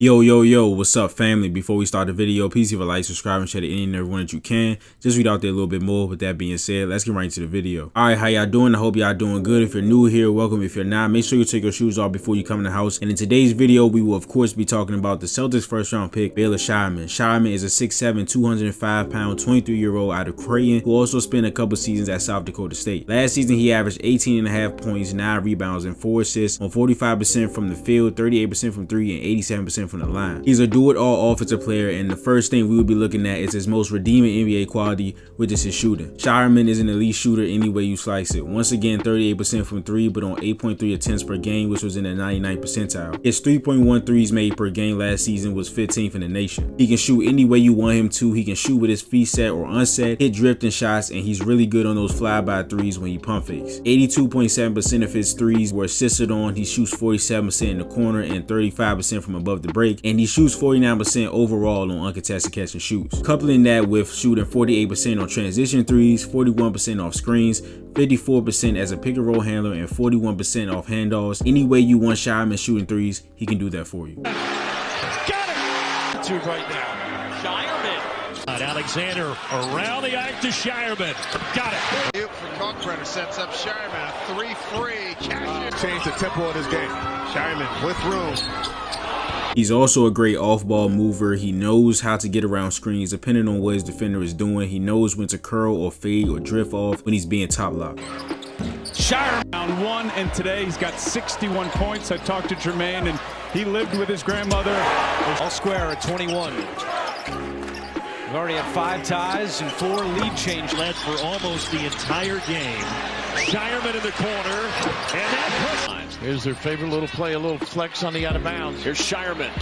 Yo, what's up, family? Before we start the video, please leave a like, subscribe, and share to any and everyone that you can. Just read out there a little bit more. With that being said, let's get right into the video. All right, how y'all doing? I hope y'all doing good. If you're new here, welcome. If you're not, make sure you take your shoes off before you come in the house. And in today's video, we will, of course, be talking about the Celtics first-round pick, Baylor Scheierman. Scheierman is a 6'7", 205-pound, 23-year-old out of Creighton who also spent a couple seasons at South Dakota State. Last season, he averaged 18.5 points, 9 rebounds, and 4 assists on 45% from the field, 38% from 3, and 87% from the line. He's a do-it-all offensive player, and the first thing we will be looking at is his most redeeming NBA quality, which is his shooting. Scheierman is an elite shooter any way you slice it. Once again, 38% from 3, but on 8.3 attempts per game, which was in the 99th percentile. His 3.1 threes made per game last season was 15th in the nation. He can shoot any way you want him to. He can shoot with his feet set or unset, hit drifting shots, and he's really good on those flyby threes when he pump fakes. 82.7% of his threes were assisted on. He shoots 47% in the corner and 35% from above the break, and he shoots 49% overall on uncontested catch and shoots. Coupling that with shooting 48% on transition threes, 41% off screens, 54% as a pick and roll handler, and 41% off handoffs. Any way you want Scheierman shooting threes, he can do that for you. Got it! Two right now. Scheierman. Alexander around the arc to Scheierman. Got it. For Kalkbrenner sets up Scheierman. A 3-free. Cash Change the tempo of his game. Scheierman with room. He's also a great off-ball mover. He knows how to get around screens depending on what his defender is doing. He knows when to curl or fade or drift off when he's being top locked. Scheierman round one, and today he's got 61 points. I talked to Jermaine, and he lived with his grandmother. All square at 21. We've already had 5 ties and 4 lead change. Led for almost the entire game. Scheierman in the corner, and that push. Here's their favorite little play, a little flex on the out of bounds. Here's Scheierman.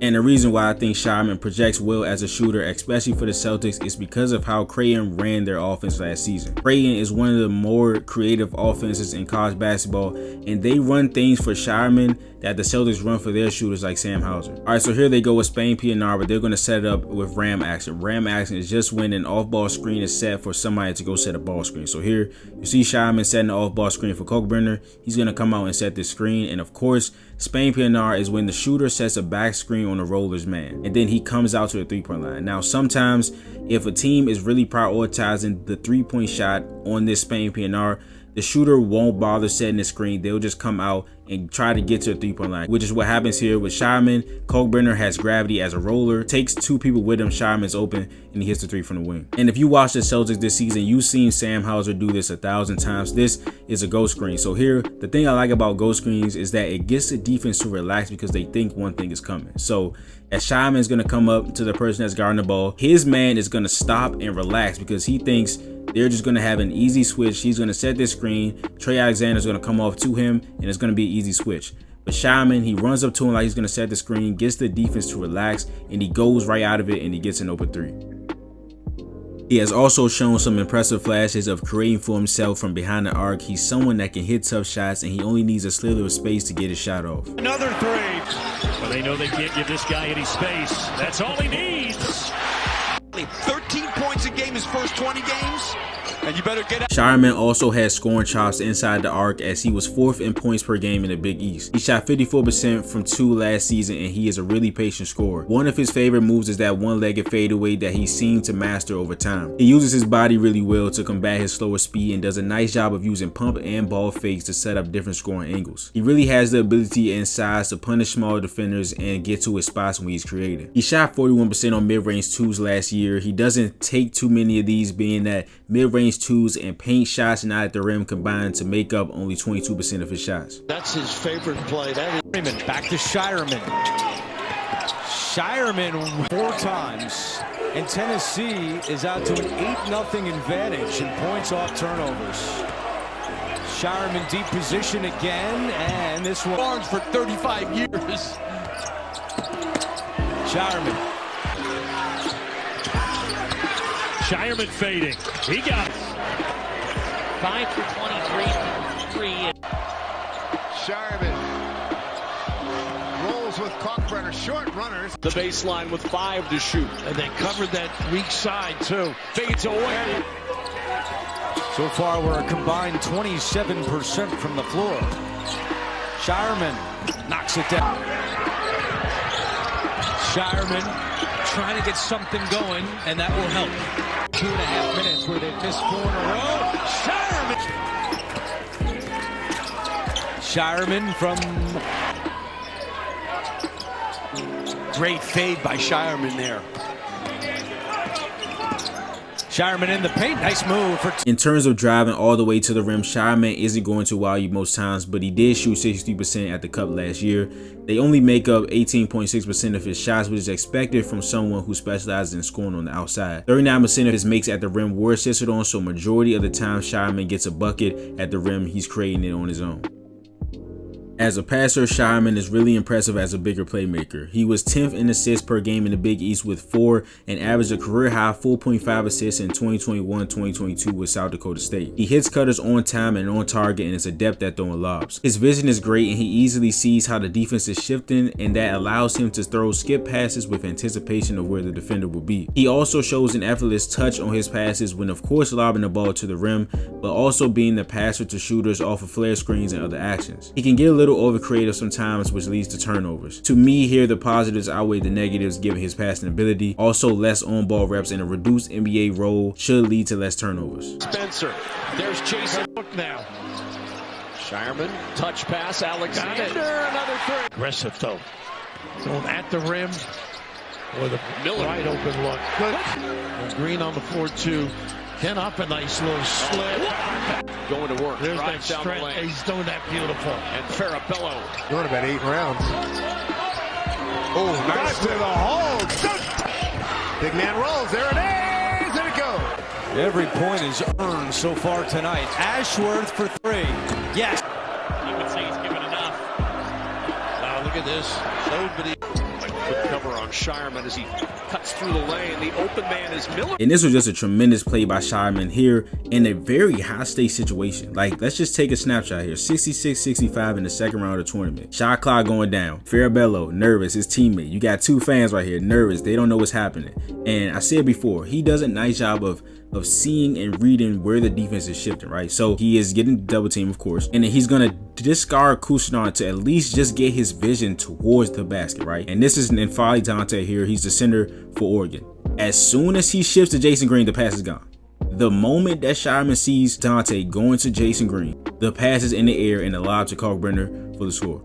And the reason why I think Scheierman projects well as a shooter, especially for the Celtics, is because of how Creighton ran their offense last season. Creighton is one of the more creative offenses in college basketball, and they run things for Scheierman that the Celtics run for their shooters like Sam Hauser. All right, so here they go with Spain PNR, but they're going to set it up with ram action. Ram action is just when an off-ball screen is set for somebody to go set a ball screen. So here you see Scheierman setting the off-ball screen for Kalkbrenner. He's going to come out and set this screen, and of course, Spain PNR is when the shooter sets a back screen on the roller's man, and then he comes out to the three-point line. Now, sometimes if a team is really prioritizing the three-point shot on this Spain PNR, the shooter won't bother setting the screen. They'll just come out and try to get to the three-point line, which is what happens here with Scheierman. Kalkbrenner has gravity as a roller, takes 2 people with him. Scheierman's open, and he hits the 3 from the wing. And if you watch the Celtics this season, you've seen Sam Hauser do this 1,000 times. This is a ghost screen. So here, the thing I like about ghost screens is that it gets the defense to relax because they think one thing is coming. So as Scheierman is going to come up to the person that's guarding the ball, his man is going to stop and relax because he thinks they're just going to have an easy switch. He's going to set this screen. Trey Alexander is going to come off to him, and it's going to be an easy switch. But Scheierman, he runs up to him like he's going to set the screen, gets the defense to relax, and he goes right out of it, and he gets an open 3. He has also shown some impressive flashes of creating for himself from behind the arc. He's someone that can hit tough shots, and he only needs a slither of space to get his shot off. Another 3. Well, they know they can't give this guy any space. That's all he needs. 13 points a game his first 20 games. And you better get out. Scheierman also has scoring chops inside the arc as he was 4th in points per game in the Big East. He shot 54% from 2 last season, and he is a really patient scorer. One of his favorite moves is that one-legged fadeaway that he seemed to master over time. He uses his body really well to combat his slower speed and does a nice job of using pump and ball fakes to set up different scoring angles. He really has the ability and size to punish smaller defenders and get to his spots when he's creating. He shot 41% on mid-range 2s last year. He doesn't take too many of these, being that mid-range 2s and paint shots not at the rim combined to make up only 22% of his shots. That's his favorite play. Back to Scheierman. Scheierman 4 times, and Tennessee is out to an 8-0 advantage in points off turnovers. Scheierman deep position again, and this one Barnes for 35 years. Scheierman fading. He got it. 5 for 23. Scheierman rolls with Kalkbrenner. Short runners. The baseline with 5 to shoot. And they covered that weak side, too. Fades away. So far, we're a combined 27% from the floor. Scheierman knocks it down. Scheierman trying to get something going, and that will help. 2.5 minutes where they've missed 4 in a row. Scheierman from... Great fade by Scheierman there. Scheierman in the paint. Nice move for... In terms of driving all the way to the rim, Scheierman isn't going to wow you most times, but he did shoot 60% at the cup last year. They only make up 18.6% of his shots, which is expected from someone who specializes in scoring on the outside. 39% of his makes at the rim were assisted on, so majority of the time Scheierman gets a bucket at the rim, he's creating it on his own. As a passer, Scheierman is really impressive as a bigger playmaker. He was 10th in assists per game in the Big East with 4 and averaged a career-high 4.5 assists in 2021-2022 with South Dakota State. He hits cutters on time and on target and is adept at throwing lobs. His vision is great and he easily sees how the defense is shifting, and that allows him to throw skip passes with anticipation of where the defender will be. He also shows an effortless touch on his passes when of course lobbing the ball to the rim, but also being the passer to shooters off of flare screens and other actions. He can get a little over creative sometimes, which leads to turnovers. To me, here the positives outweigh the negatives given his passing ability. Also, less on-ball reps and a reduced NBA role should lead to less turnovers. Spencer, there's Jason. Look now. Scheierman, touch pass, Alexander, another 3. Aggressive though. Going at the rim with a wide open look. Good. And Green on the floor too. Ken up a nice little slip. Going to work. There's that strength. He's doing that beautiful. And Farabello. Doing about 8 rounds. Oh, nice to the hole. Big man rolls. There it is. There it goes. Every point is earned so far tonight. Ashworth for 3. Yes. You would say he's given enough. Now look at this. Nobody. Good cover on Scheierman as he cuts through the lane. The open man is Miller. And this was just a tremendous play by Scheierman here in a very high-stakes situation. Like, let's just take a snapshot here. 66-65 in the second round of the tournament. Shot clock going down. Farabello, nervous, his teammate. You got 2 fans right here, nervous. They don't know what's happening. And I said before, he does a nice job of seeing and reading where the defense is shifting, right? So he is getting double team, of course, and then he's gonna discard Kusanon to at least just get his vision towards the basket, right? And this is N'Faly Dante here. He's the center for Oregon. As soon as he shifts to Jason Green, the pass is gone. The moment that Scheierman sees Dante going to Jason Green, the pass is in the air and the lob to Kalkbrenner for the score.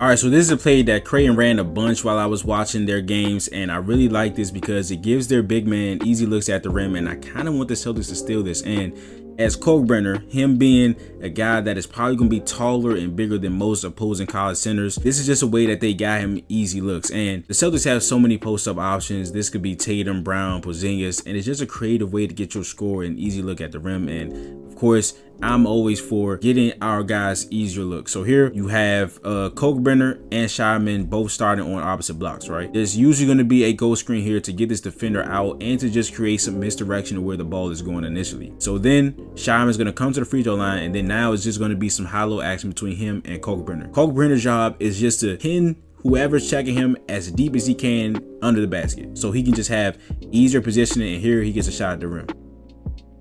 Alright, so this is a play that Creighton ran a bunch while I was watching their games, and I really like this because it gives their big man easy looks at the rim, and I kind of want the Celtics to steal this. And as Kalkbrenner, him being a guy that is probably going to be taller and bigger than most opposing college centers, this is just a way that they got him easy looks. And the Celtics have so many post-up options. This could be Tatum, Brown, Porzingis, and it's just a creative way to get your score and easy look at the rim. And of course, I'm always for getting our guys easier look. So here you have Kalkbrenner and Scheierman both starting on opposite blocks, right? There's usually going to be a ghost screen here to get this defender out and to just create some misdirection of where the ball is going initially. So then Scheierman's going to come to the free throw line, and then now it's just going to be some hollow action between him and Kalkbrenner. Kalkbrenner's job is just to pin whoever's checking him as deep as he can under the basket, so he can just have easier positioning, and here he gets a shot at the rim.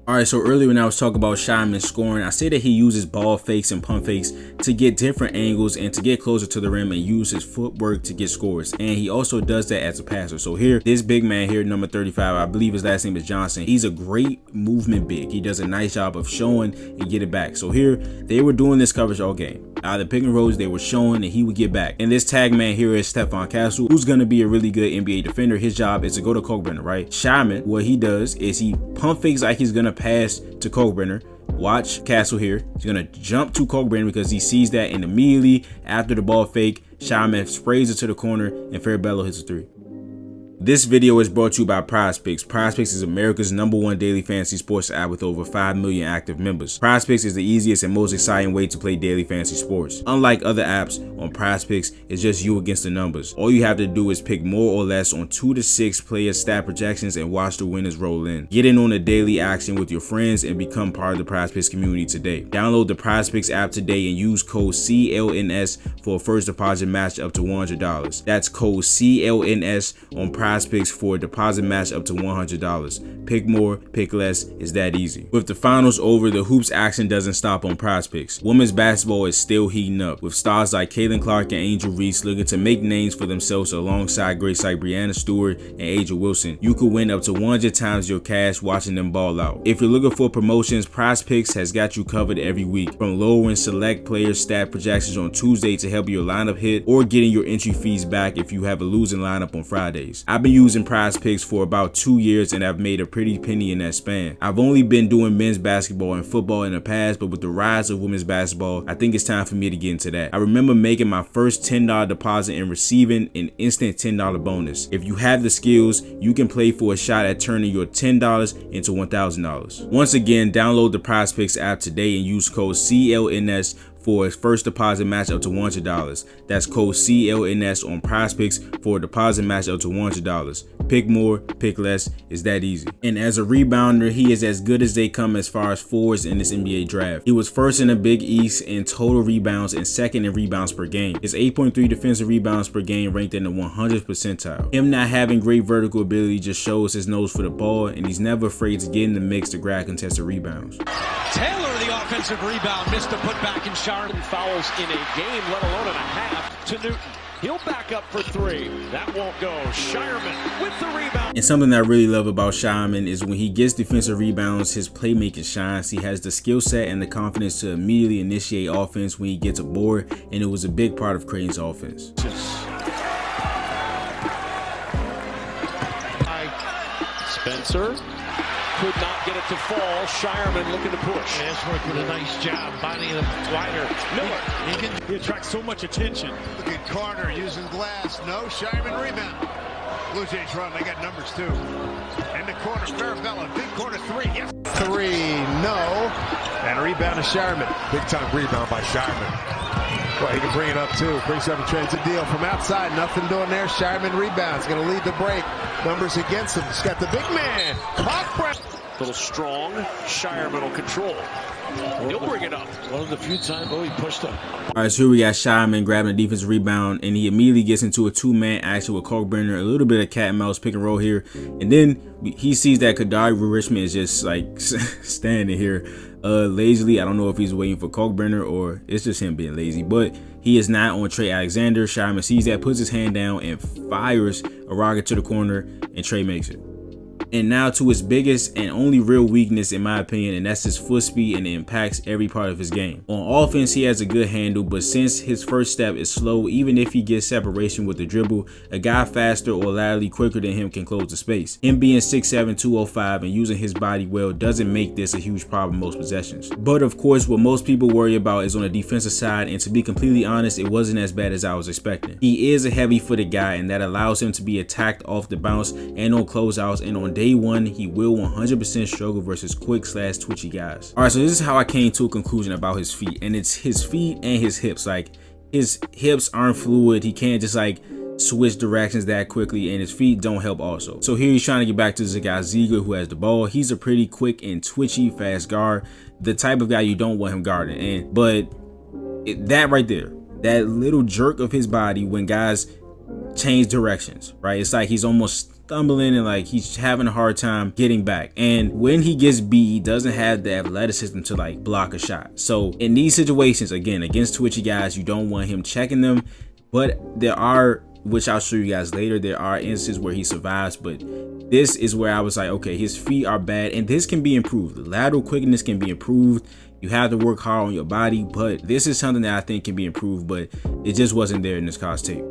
Alright, so earlier when I was talking about Scheierman scoring, I said that he uses ball fakes and pump fakes to get different angles and to get closer to the rim and use his footwork to get scores. And he also does that as a passer. So here, this big man here, number 35, I believe his last name is Johnson. He's a great movement big. He does a nice job of showing and get it back. So here, they were doing this coverage all game. Out of the pick and rolls, they were showing and he would get back. And this tag man here is Stephon Castle, who's going to be a really good NBA defender. His job is to go to Kalkbrenner, right? Scheierman, what he does is he pump fakes like he's going to pass to Kalkbrenner. Watch Castle here. He's going to jump to Kalkbrenner because he sees that, and immediately after the ball fake, Scheierman sprays it to the corner and Farabello hits a 3. This video is brought to you by PrizePicks. PrizePicks is America's #1 daily fantasy sports app with over 5 million active members. PrizePicks is the easiest and most exciting way to play daily fantasy sports. Unlike other apps, on PrizePicks, it's just you against the numbers. All you have to do is pick more or less on 2 to 6 player stat projections and watch the winners roll in. Get in on the daily action with your friends and become part of the PrizePicks community today. Download the PrizePicks app today and use code CLNS for a first deposit match up to $100. That's code CLNS on PrizePicks Prize Picks for a deposit match up to $100. Pick more, pick less, it's that easy. With the finals over, the hoops action doesn't stop on Prize Picks. Women's basketball is still heating up, with stars like Caitlin Clark and Angel Reese looking to make names for themselves alongside greats like Brianna Stewart and Aja Wilson. You could win up to 100 times your cash watching them ball out. If you're looking for promotions, Prize Picks has got you covered every week, from lowering select players' stat projections on Tuesday to help your lineup hit, or getting your entry fees back if you have a losing lineup on Fridays. I've been using Prize Picks for about 2 years and I've made a pretty penny in that span. I've only been doing men's basketball and football in the past, but with the rise of women's basketball, I think it's time for me to get into that. I remember making my first $10 deposit and receiving an instant $10 bonus. If you have the skills, you can play for a shot at turning your $10 into $1,000. Once again, download the Prize Picks app today and use code CLNS for a first deposit match up to $100. That's code CLNS on Prize Picks for a deposit match up to $100. Pick more, pick less, it's that easy. And as a rebounder, he is as good as they come as far as forwards in this NBA draft. He was first in the Big East in total rebounds and second in rebounds per game. His 8.3 defensive rebounds per game ranked in the 100th percentile. Him not having great vertical ability just shows his nose for the ball, and he's never afraid to get in the mix to grab contested rebounds. Taylor, the offensive rebound, missed the putback, and Scheierman fouls in a game, let alone in a half, to Newton. He'll back up for three. That won't go. Scheierman with the rebound. And something that I really love about Scheierman is when he gets defensive rebounds, his playmaking shines. He has the skill set and the confidence to immediately initiate offense when he gets a board, and it was a big part of Creighton's offense. Spencer could not get it to fall. Scheierman looking to push. Ashworth with a nice job finding him wider. Miller. He attracts so much attention. Look at Carter using glass. No, Scheierman rebound. Blue Jays run. They got numbers too. In the corner, Farabella. Big corner three. Yes. Three. No. And a rebound to Scheierman. Big time rebound by Scheierman. Well, he can bring it up too. Brings up and trades a deal from outside. Nothing doing there. Scheierman rebounds. Going to lead the break. Numbers against him. He's got the big man. A little strong. Scheierman will control. He'll bring it up. One of the few times he pushed up. All right, so here we got Scheierman grabbing a defensive rebound, and he immediately gets into a two-man action with Kalkbrenner, a little bit of cat and mouse pick and roll here, and then he sees that Kadari Richmond is just like standing here lazily. I don't know if he's waiting for Kalkbrenner or it's just him being lazy, but he is not on Trey Alexander. Scheierman sees that, puts his hand down, and fires a rocket to the corner, and Trey makes it. And now to his biggest and only real weakness, in my opinion, and that's his foot speed, and it impacts every part of his game. On offense, he has a good handle, but since his first step is slow, even if he gets separation with the dribble, a guy faster or laterally quicker than him can close the space. Him being 6'7", 205 and using his body well doesn't make this a huge problem most possessions. But of course, what most people worry about is on the defensive side, and to be completely honest, it wasn't as bad as I was expecting. He is a heavy-footed guy, and that allows him to be attacked off the bounce and on closeouts, and on day one, he will 100% struggle versus quick/twitchy guys. All right, so this is how I came to a conclusion about his feet, and it's his feet and his hips. Like, his hips aren't fluid. He can't just like switch directions that quickly, and his feet don't help also. So here he's trying to get back to this guy Ziegler, who has the ball. He's a pretty quick and twitchy fast guard, the type of guy you don't want him guarding. But that right there, that little jerk of his body when guys change directions, right? It's like he's almost stumbling and like he's having a hard time getting back. And when he gets beat, he doesn't have the athleticism to like block a shot. So in these situations, again, against twitchy guys, you don't want him checking them. But there are, which I'll show you guys later, there are instances where he survives. But this is where I was like, okay, his feet are bad, and this can be improved. The lateral quickness can be improved. You have to work hard on your body, but this is something that I think can be improved, but it just wasn't there in this college tape.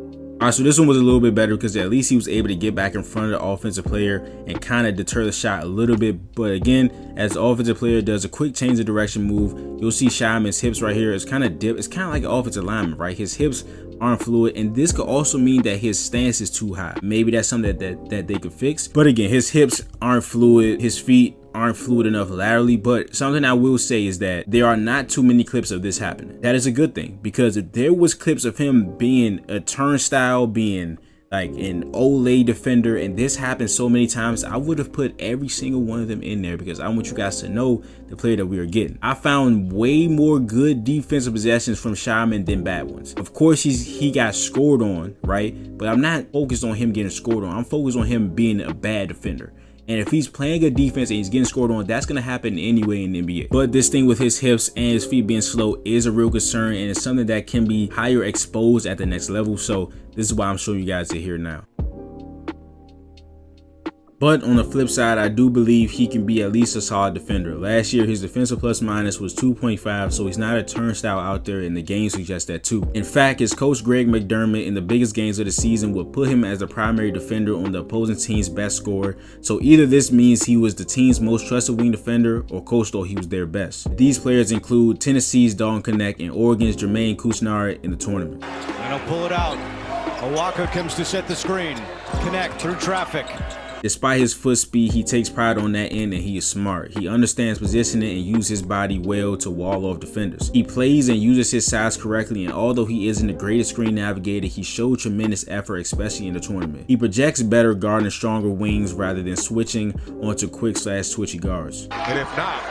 All right, so this one was a little bit better because at least he was able to get back in front of the offensive player and kind of deter the shot a little bit. But again, as the offensive player does a quick change of direction move, you'll see Scheierman's hips right here is kind of dip. It's kind of like an offensive lineman, right? His hips aren't fluid, and this could also mean that his stance is too high. Maybe that's something that they could fix. But again, his hips aren't fluid. His feet aren't fluid enough laterally. But something I will say is that there are not too many clips of this happening. That is a good thing, because if there was clips of him being a turnstile, being like an Olay defender, and this happened so many times. I would have put every single one of them in there because I want you guys to know the player that we are getting. I found way more good defensive possessions from Scheierman than bad ones. Of course, he got scored on, right? But I'm not focused on him getting scored on. I'm focused on him being a bad defender. And if he's playing good defense and he's getting scored on, that's going to happen anyway in the NBA. But this thing with his hips and his feet being slow is a real concern, and it's something that can be higher exposed at the next level. So this is why I'm showing you guys it here now. But on the flip side, I do believe he can be at least a solid defender. Last year, his defensive plus minus was 2.5, so he's not a turnstile out there, and the game suggests that too. In fact, his coach Greg McDermott in the biggest games of the season would put him as the primary defender on the opposing team's best scorer. So either this means he was the team's most trusted wing defender, or coach thought he was their best. These players include Tennessee's Dalton Knecht and Oregon's Jermaine Kuchnard in the tournament. And he'll pull it out. Owaka comes to set the screen. Knecht through traffic. Despite his foot speed, he takes pride on that end, and he is smart. He understands positioning and uses his body well to wall off defenders. He plays and uses his size correctly, and although he isn't the greatest screen navigator, he showed tremendous effort, especially in the tournament. He projects better guarding stronger wings rather than switching onto quick/twitchy guards. And if not,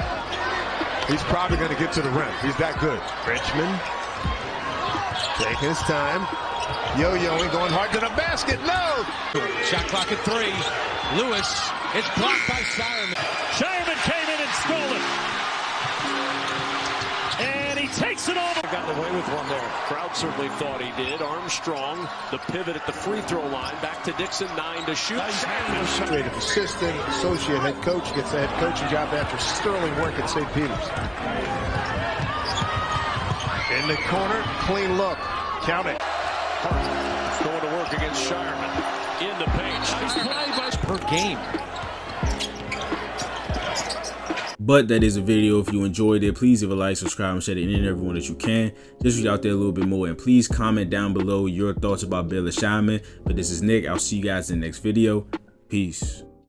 he's probably going to get to the rim. He's that good. Richmond taking his time. Yo-yoing, going hard to the basket. No! Shot clock at 3. Lewis is blocked by Scheierman. Scheierman came in and stole it. And he takes it over. Got away with one there. Crowd certainly thought he did. Armstrong, the pivot at the free throw line. Back to Dixon, 9 to shoot. Administrative assistant, associate head coach, gets the head coaching job after sterling work at St. Peter's. In the corner, clean look. Count it. Going to work against Scheierman. In the paint. Nice play by Per game. But that is a video. If you enjoyed it, please leave a like, subscribe, and share it to any and everyone that you can. Just reach out there a little bit more, and please comment down below your thoughts about Baylor Scheierman. But this is Nick. I'll see you guys in the next video. Peace.